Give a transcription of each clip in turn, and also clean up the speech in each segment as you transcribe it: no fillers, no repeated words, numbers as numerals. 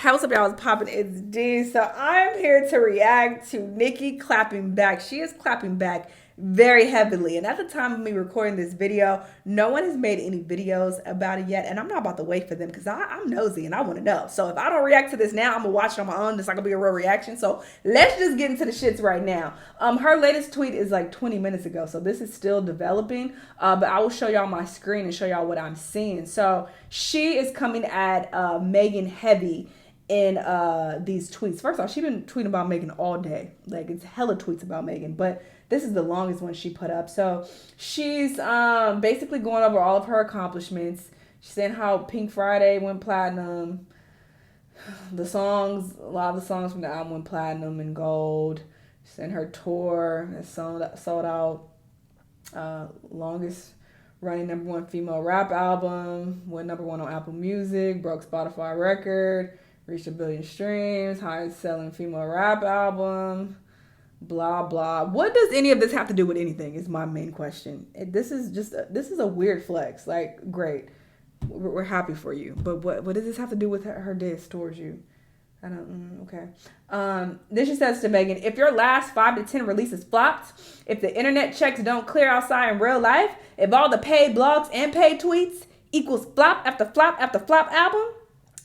Hey, what's up, y'all? It's popping. It's D. So I'm here to react to Nicki clapping back. She is clapping back very heavily. And at the time of me recording this video, no one has made any videos about it yet. And I'm not about to wait for them because I'm nosy and I want to know. So if I don't react to this now, I'm going to watch it on my own. It's not going to be a real reaction. So let's just get into the shits right now. Her latest tweet is like 20 minutes ago. So this is still developing. But I will show y'all my screen and show y'all what I'm seeing. So she is coming at Megan heavy in these tweets. First off, she's been tweeting about Megan all day. Like, it's hella tweets about Megan, but this is the longest one she put up. So she's basically going over all of her accomplishments. She's saying how Pink Friday went platinum. The songs, a lot of the songs from the album went platinum and gold. She's saying her tour has sold out. Longest running #1 female rap album. Went #1 on Apple Music. Broke Spotify record. Reached 1 billion streams, highest selling female rap album, blah, blah. What does any of this have to do with anything is my main question. This is a weird flex. Like, great. We're happy for you. But what does this have to do with her diss towards you? I don't, okay. Then she says to Megan, if your last 5 to 10 releases flopped, if the internet checks don't clear outside in real life, if all the paid blogs and paid tweets equals flop after flop after flop album,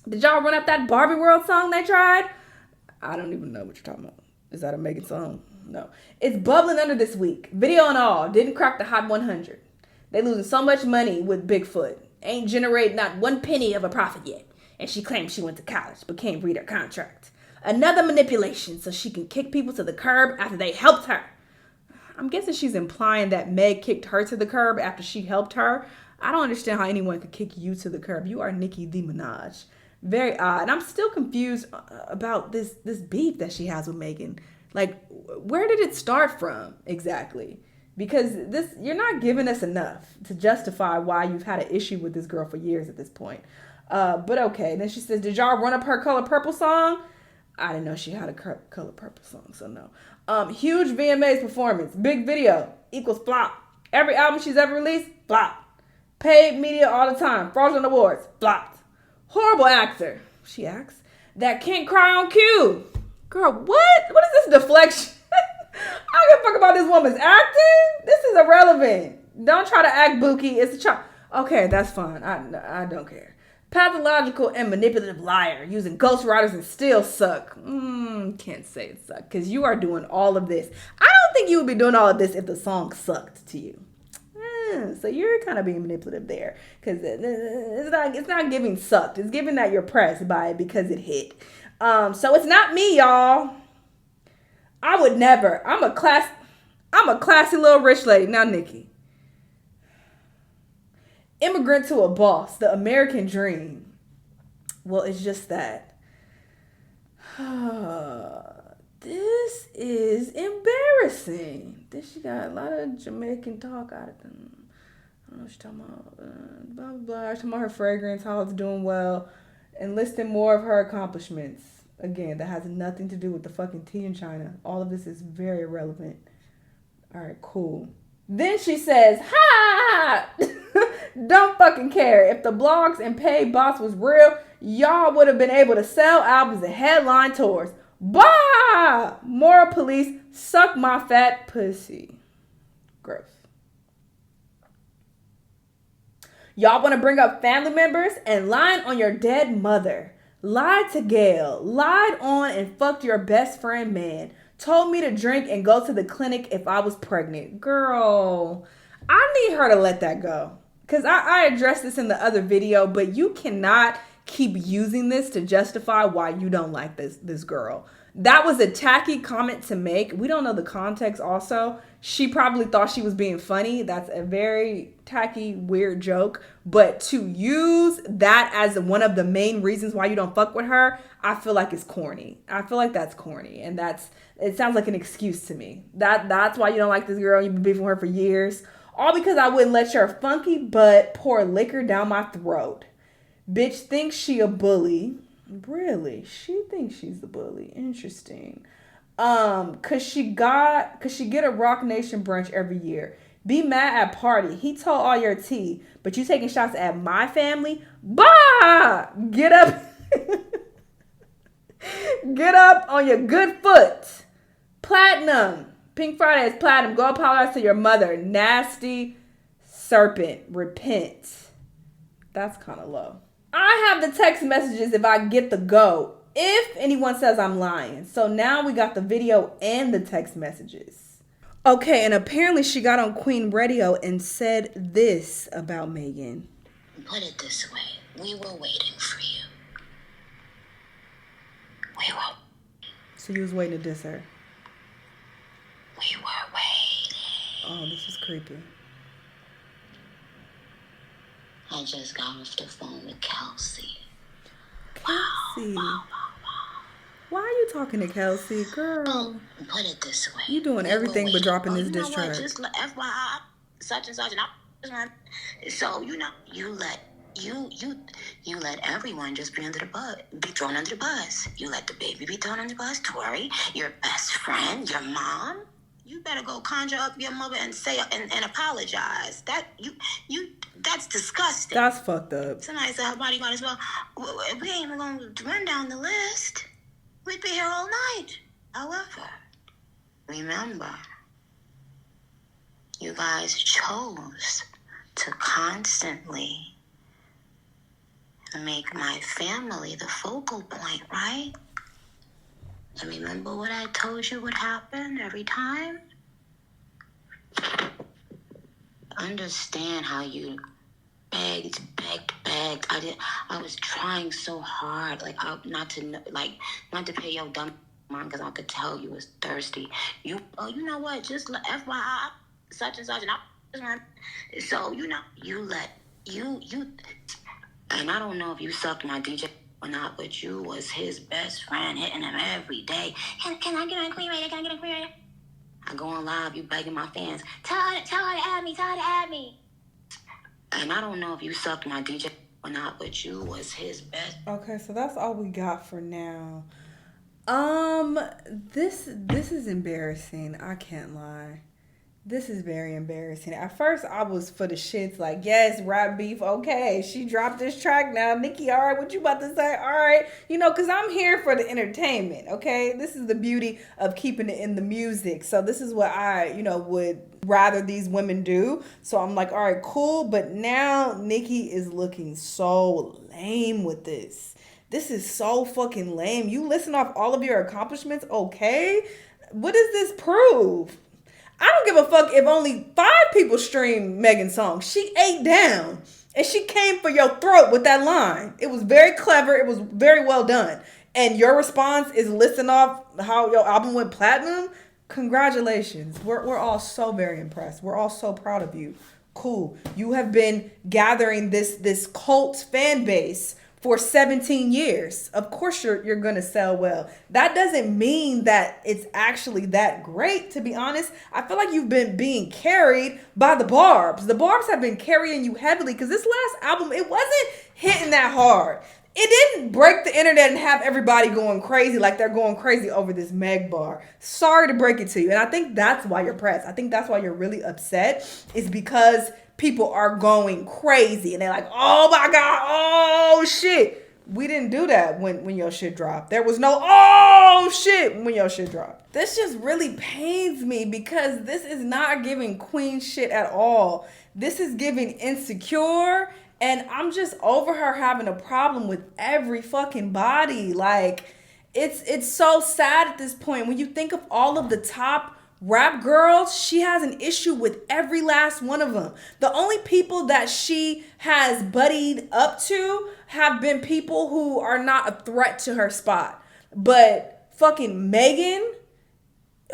did y'all run up that Barbie World song they tried? I don't even know what you're talking about. Is that a Megan song? No. It's bubbling under this week. Video and all. Didn't crack the Hot 100. They losing so much money with Bigfoot. Ain't generated not 1 penny of a profit yet. And she claims she went to college but can't read her contract. Another manipulation so she can kick people to the curb after they helped her. I'm guessing she's implying that Meg kicked her to the curb after she helped her. I don't understand how anyone could kick you to the curb. You are Nicki Minaj. Very odd. And I'm still confused about this beef that she has with Megan. Like, where did it start from exactly? Because you're not giving us enough to justify why you've had an issue with this girl for years at this point. But okay. Then she says, did y'all run up her Color Purple song? I didn't know she had a Color Purple song, so no. Huge VMAs performance. Big video equals flop. Every album she's ever released, flop. Paid media all the time. Fraudulent awards, flopped. Horrible actor, she acts, that can't cry on cue. Girl, what? What is this deflection? I don't give a fuck about this woman's acting. This is irrelevant. Don't try to act booky. It's a child. Okay, that's fine. I don't care. Pathological and manipulative liar using ghostwriters and still suck. Can't say it sucked because you are doing all of this. I don't think you would be doing all of this if the song sucked to you. So you're kind of being manipulative there because it's not giving sucked. It's giving that you're pressed by it because it hit. So it's not me, y'all. I would never. I'm a classy little rich lady. Now, Nicki. Immigrant to a boss, the American dream. Well, it's just that. This is embarrassing. She got a lot of Jamaican talk out of them. I don't know what she's talking about. Blah, blah, blah. She's talking about her fragrance, how it's doing well, and listing more of her accomplishments. Again, that has nothing to do with the fucking tea in China. All of this is very irrelevant. All right, cool. Then she says, ha! Don't fucking care. If the blogs and paid boss was real, y'all would have been able to sell albums and headline tours. Bah! Moral police, suck my fat pussy. Gross. Y'all want to bring up family members and lying on your dead mother. Lied to Gail. Lied on and fucked your best friend man. Told me to drink and go to the clinic if I was pregnant. Girl, I need her to let that go. Because I addressed this in the other video, but you cannot keep using this to justify why you don't like this girl. That was a tacky comment to make. We don't know the context also. She probably thought she was being funny. That's a very tacky, weird joke. But to use that as one of the main reasons why you don't fuck with her, I feel like it's corny. I feel like that's corny. And it sounds like an excuse to me. That's why you don't like this girl. You've been beefing with her for years. All because I wouldn't let your funky butt pour liquor down my throat. Bitch thinks she a bully. Really? She thinks she's the bully. Interesting. Cause she get a Rock Nation brunch every year. Be mad at party. He told all your tea, but you taking shots at my family? Bah! Get up. Get up on your good foot. Platinum. Pink Friday is platinum. Go apologize to your mother. Nasty serpent. Repent. That's kind of low. I have the text messages if I get the go. If anyone says I'm lying. So now we got the video and the text messages. Okay, and apparently she got on Queen Radio and said this about Megan. Put it this way. We were waiting for you. We were. So you was waiting to diss her. We were waiting. Oh, this is creepy. I just got off the phone with Kelsey. Kelsey. Why are you talking to Kelsey, girl? Put it this way. You doing everything but dropping this diss track. Just FYI, such and such, and so you let everyone just be thrown under the bus. You let the baby be thrown under the bus. Tori, your best friend, your mom. You better go conjure up your mother and say and apologize. That's disgusting. That's fucked up. Somebody said her body as well. We ain't even gonna run down the list. We'd be here all night. However, remember, you guys chose to constantly make my family the focal point, right? And remember what I told you would happen every time? Understand how you begged. I was trying so hard, not to pay your dumb mind, because I could tell you was thirsty. You know what? Just FYI, such and such, and so and I don't know if you sucked my DJ or not, but you was his best friend, hitting him every day. Can I get a Queen Radio? Can I get a Queen Radio? I go on live, you begging my fans. Tell her to add me. And I don't know if you sucked my DJ or not, but you was his best. Okay, so that's all we got for now. This is embarrassing. I can't lie. This is very embarrassing. At first, I was for the shits, like, yes, rap beef, okay. She dropped this track now. Nicki, all right, what you about to say? All right. Because I'm here for the entertainment, okay? This is the beauty of keeping it in the music. So this is what I, would rather these women do. So I'm like, all right, cool. But now Nicki is looking so lame with this. This is so fucking lame. You listen off all of your accomplishments, okay? What does this prove? I don't give a fuck if only 5 people stream Megan's song. She ate down. And she came for your throat with that line. It was very clever. It was very well done. And your response is listing off how your album went platinum. Congratulations. We're all so very impressed. We're all so proud of you. Cool. You have been gathering this cult fan base for 17 years. Of course you're going to sell well. That doesn't mean that it's actually that great, to be honest. I feel like you've been being carried by the Barbs. The Barbs have been carrying you heavily because this last album, it wasn't hitting that hard. It didn't break the internet and have everybody going crazy like they're going crazy over this Meg bar. Sorry to break it to you. And I think that's why you're pressed. I think that's why you're really upset, is because people are going crazy and they're like, oh my God, oh shit. We didn't do that when your shit dropped. There was no oh shit when your shit dropped. This just really pains me because this is not giving queen shit at all. This is giving insecure, and I'm just over her having a problem with every fucking body. Like, it's so sad at this point. When you think of all of the top rap girls, she has an issue with every last one of them. The only people that she has buddied up to have been people who are not a threat to her spot. But fucking Megan,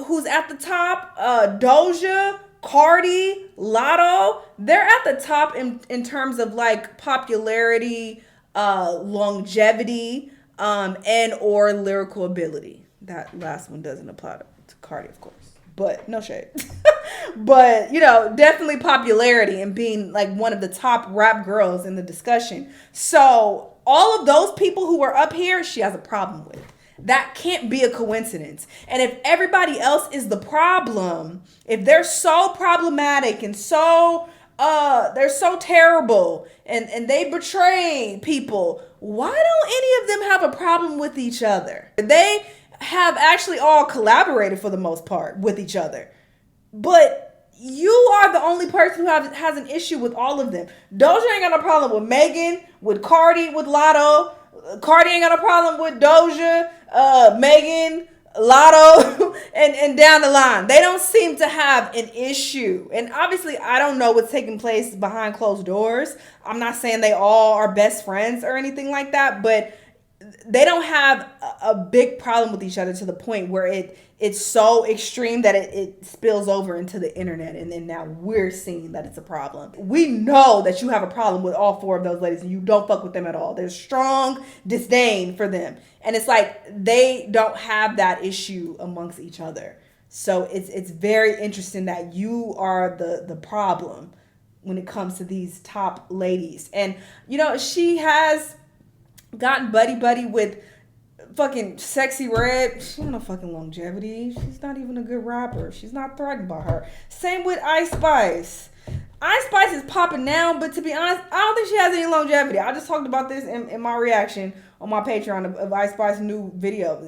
who's at the top, Doja, Cardi, Lotto, they're at the top in terms of like popularity, longevity, and or lyrical ability. That last one doesn't apply to Cardi, of course. But no shade. But, definitely popularity and being like one of the top rap girls in the discussion. So all of those people who are up here, she has a problem with. That can't be a coincidence. And if everybody else is the problem, if they're so problematic and so they're so terrible and they betray people. Why don't any of them have a problem with each other? They have actually all collaborated for the most part with each other. But you are the only person who has an issue with all of them. Doja ain't got no problem with Megan, with Cardi, with Lotto. Cardi ain't got no problem with Doja, Megan, Lotto, and down the line. They don't seem to have an issue. And obviously, I don't know what's taking place behind closed doors. I'm not saying they all are best friends or anything like that, but they don't have a big problem with each other to the point where it's so extreme that it spills over into the internet, and then now we're seeing that it's a problem. We know that you have a problem with all four of those ladies and you don't fuck with them at all. There's strong disdain for them, and it's like they don't have that issue amongst each other. So it's very interesting that you are the problem when it comes to these top ladies. And she has gotten buddy with fucking Sexy Red. She ain't no fucking longevity. She's not even a good rapper. She's not threatened by her. Same with Ice Spice. Ice Spice is popping now, but to be honest, I don't think she has any longevity. I just talked about this in my reaction on my Patreon of Ice Spice's new video.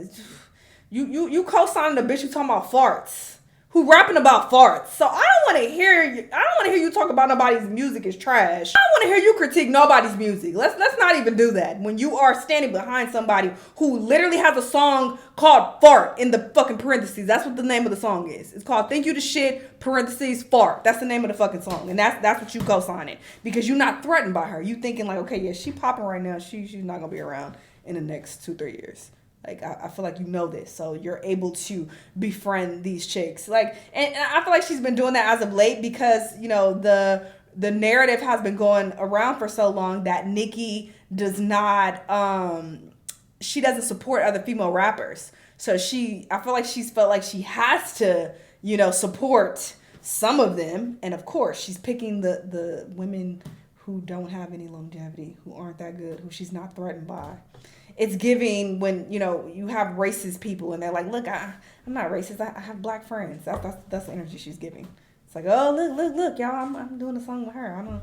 You co-signing a bitch who talking about farts. Who rapping about farts. So I don't want to hear you talk about nobody's music is trash. I don't want to hear you critique nobody's music. Let's not even do that. When you are standing behind somebody who literally has a song called Fart in the fucking parentheses. That's what the name of the song is. It's called Thank You to Shit, parentheses, Fart. That's the name of the fucking song. And that's what you co-signing. Because you're not threatened by her. You thinking like, okay, yeah, she popping right now. She's not going to be around in the next 2-3 years. Like, I feel like you know this, so you're able to befriend these chicks. Like, and I feel like she's been doing that as of late because, the narrative has been going around for so long that Nicki does not, she doesn't support other female rappers. So I feel like she's felt like she has to, support some of them. And of course, she's picking the women who don't have any longevity, who aren't that good, who she's not threatened by. It's giving when, you have racist people and they're like, look, I'm not racist. I have black friends. That's the energy she's giving. It's like, oh, look, y'all, I'm doing a song with her. I don't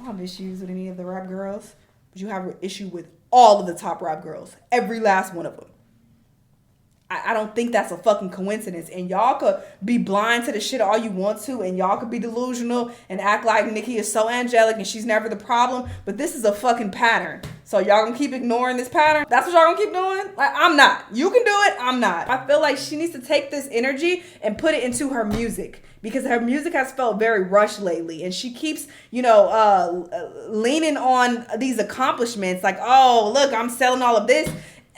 have issues with any of the rap girls. But you have an issue with all of the top rap girls. Every last one of them. I don't think that's a fucking coincidence. And y'all could be blind to the shit all you want to. And y'all could be delusional and act like Nicki is so angelic and she's never the problem. But this is a fucking pattern. So y'all gonna keep ignoring this pattern? That's what y'all gonna keep doing? Like, I'm not. You can do it. I'm not. I feel like she needs to take this energy and put it into her music. Because her music has felt very rushed lately. And she keeps, leaning on these accomplishments. Like, oh, look, I'm selling all of this.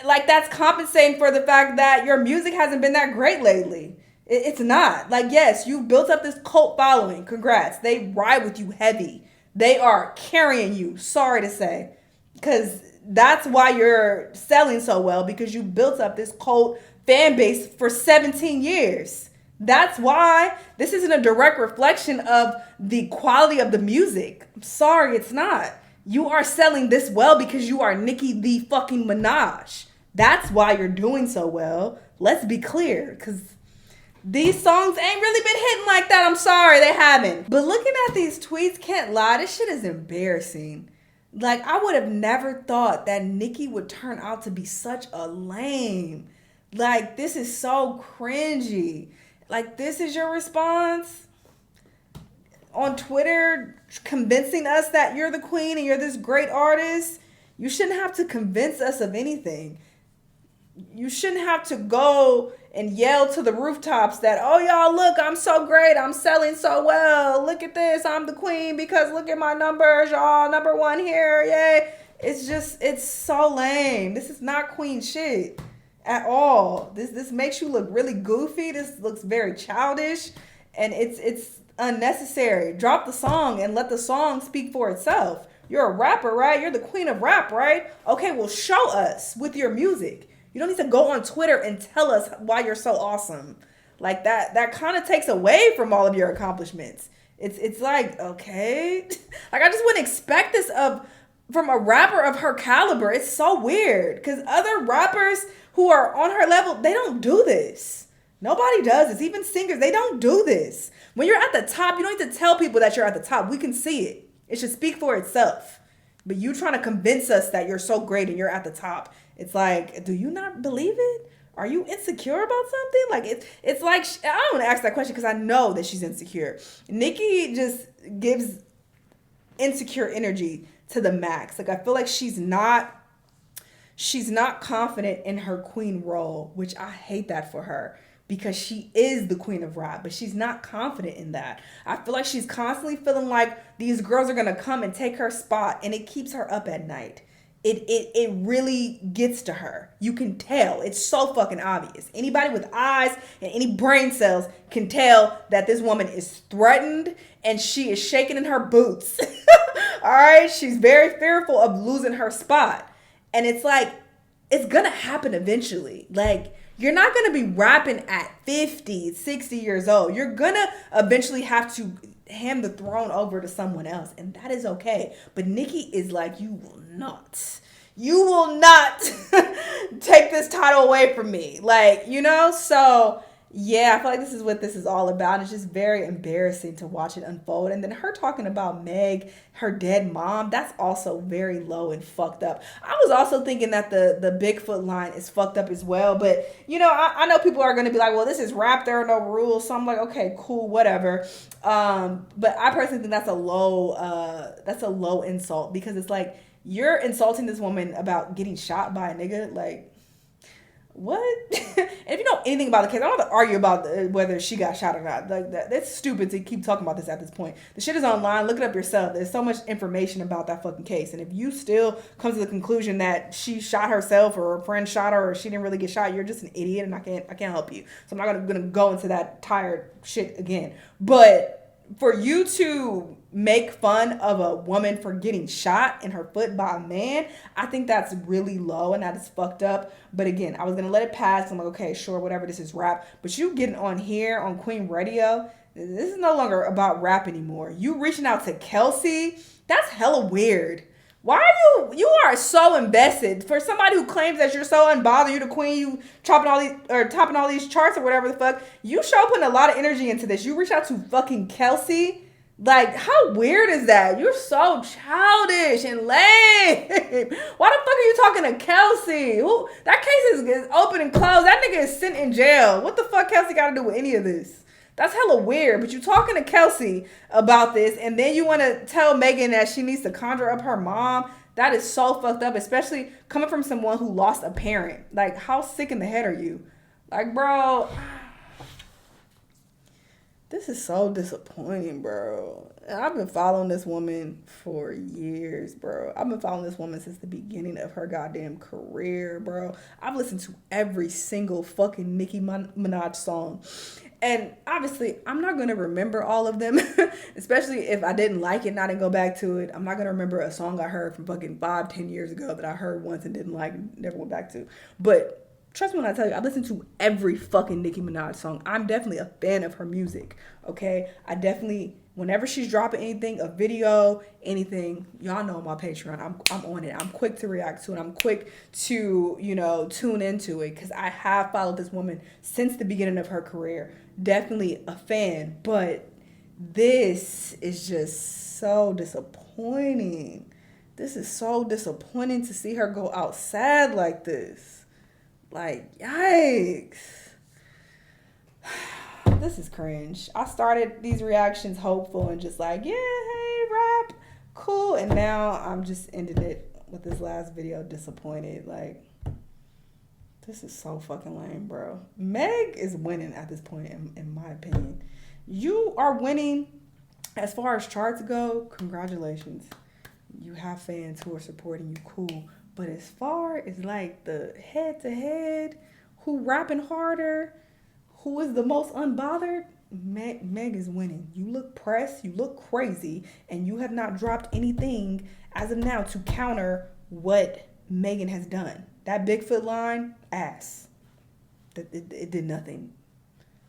Like, that's compensating for the fact that your music hasn't been that great lately. It's not. Like, yes, you built up this cult following. Congrats. They ride with you heavy. They are carrying you. Sorry to say. Because that's why you're selling so well. Because you built up this cult fan base for 17 years. That's why this isn't a direct reflection of the quality of the music. I'm sorry, it's not. You are selling this well because you are Nicki the fucking Minaj. That's why you're doing so well. Let's be clear, because these songs ain't really been hitting like that. I'm sorry, they haven't. But looking at these tweets, can't lie, this shit is embarrassing. Like, I would have never thought that Nicki would turn out to be such a lame. Like, this is so cringy. Like, this is your response on Twitter, convincing us that you're the queen and you're this great artist. You shouldn't have to convince us of anything. You shouldn't have to go and yell to the rooftops that, oh, y'all, look, I'm so great. I'm selling so well. Look at this. I'm the queen because look at my numbers. Y'all, number one here. Yay. It's so lame. This is not queen shit at all. This makes you look really goofy. This looks very childish. And it's unnecessary. Drop the song and let the song speak for itself. You're a rapper, right? You're the queen of rap, right? Okay, well, show us with your music. You don't need to go on Twitter and tell us why you're so awesome. Like, that kind of takes away from all of your accomplishments. It's like, okay. Like, I just wouldn't expect this from a rapper of her caliber. It's so weird because other rappers who are on her level, they don't do this. Nobody does this. Even singers, they don't do this. When you're at the top, you don't need to tell people that you're at the top. We can see it. It should speak for itself. But you trying to convince us that you're so great and you're at the top. It's like, do you not believe it? Are you insecure about something? Like, it's like, I don't want to ask that question because I know that she's insecure. Nicki just gives insecure energy to the max. Like, I feel like she's not confident in her queen role, which I hate that for her because she is the queen of rap, but she's not confident in that. I feel like she's constantly feeling like these girls are going to come and take her spot, and it keeps her up at night. It really gets to her. You can tell. It's so fucking obvious. Anybody with eyes and any brain cells can tell that this woman is threatened and she is shaking in her boots. All right? She's very fearful of losing her spot. And it's like, it's going to happen eventually. Like, you're not going to be rapping at 50, 60 years old. You're going to eventually have to hand the throne over to someone else, and that is okay. But Nicki is like, you will not take this title away from me. Like, you know, so yeah, I feel like this is what this is all about. It's just very embarrassing to watch it unfold. And then her talking about Meg, her dead mom, that's also very low and fucked up. I was also thinking that the Bigfoot line is fucked up as well. But, you know, I know people are going to be like, well, this is rap, there are no rules. So I'm like, okay, cool, whatever. But I personally think that's a low insult because it's like, you're insulting this woman about getting shot by a nigga. Like, what? And if you know anything about the case, I don't have to argue about whether she got shot or not. Like that's stupid to keep talking about this at this point. The shit is online. Look it up yourself. There's so much information about that fucking case. And if you still come to the conclusion that she shot herself or a friend shot her or she didn't really get shot, you're just an idiot, and I can't help you. So I'm not gonna go into that tired shit again. But for you to make fun of a woman for getting shot in her foot by a man, I think that's really low and that is fucked up. But again, I was going to let it pass. I'm like, okay, sure, whatever, this is rap. But you getting on here on Queen Radio, this is no longer about rap anymore. You reaching out to Kelsey, that's hella weird. Why are you are so invested for somebody who claims that you're so unbothered, you the queen, you topping all these charts or whatever the fuck. You show putting a lot of energy into this. You reach out to fucking Kelsey. Like, how weird is that? You're so childish and lame. Why the fuck are you talking to Kelsey? That case is open and closed. That nigga is sitting in jail. What the fuck Kelsey got to do with any of this? That's hella weird. But you talking to Kelsey about this, and then you want to tell Megan that she needs to conjure up her mom. That is so fucked up, especially coming from someone who lost a parent. Like, how sick in the head are you? Like, bro, this is so disappointing, bro. And I've been following this woman for years, bro. I've been following this woman since the beginning of her goddamn career, bro. I've listened to every single fucking Nicki Minaj song. And obviously, I'm not going to remember all of them, especially if I didn't like it and I didn't go back to it. I'm not going to remember a song I heard from fucking 5-10 years ago that I heard once and didn't like and never went back to. But trust me when I tell you, I listen to every fucking Nicki Minaj song. I'm definitely a fan of her music, okay? I definitely, whenever she's dropping anything, a video, anything, y'all know on my Patreon, I'm on it. I'm quick to react to it. I'm quick to, you know, tune into it because I have followed this woman since the beginning of her career. Definitely a fan, but this is just so disappointing. This is so disappointing to see her go out sad like this. Like, yikes. This is cringe. I started these reactions hopeful and just like, yeah, hey, rap, cool. And now I'm just ending it with this last video disappointed. Like, this is so fucking lame, bro. Meg is winning at this point, in my opinion. You are winning as far as charts go. Congratulations. You have fans who are supporting you, cool. But as far as like the head-to-head, who rapping harder, who is the most unbothered, Meg is winning. You look pressed, you look crazy, and you have not dropped anything as of now to counter what Megan has done. That Bigfoot line, ass. It did nothing.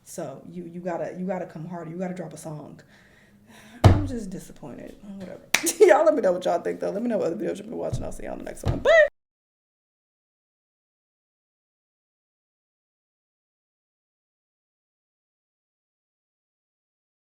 So you gotta come harder. You gotta drop a song. I'm just disappointed. Whatever. Y'all let me know what y'all think though. Let me know what other videos you've been watching. I'll see y'all on the next one. Bye.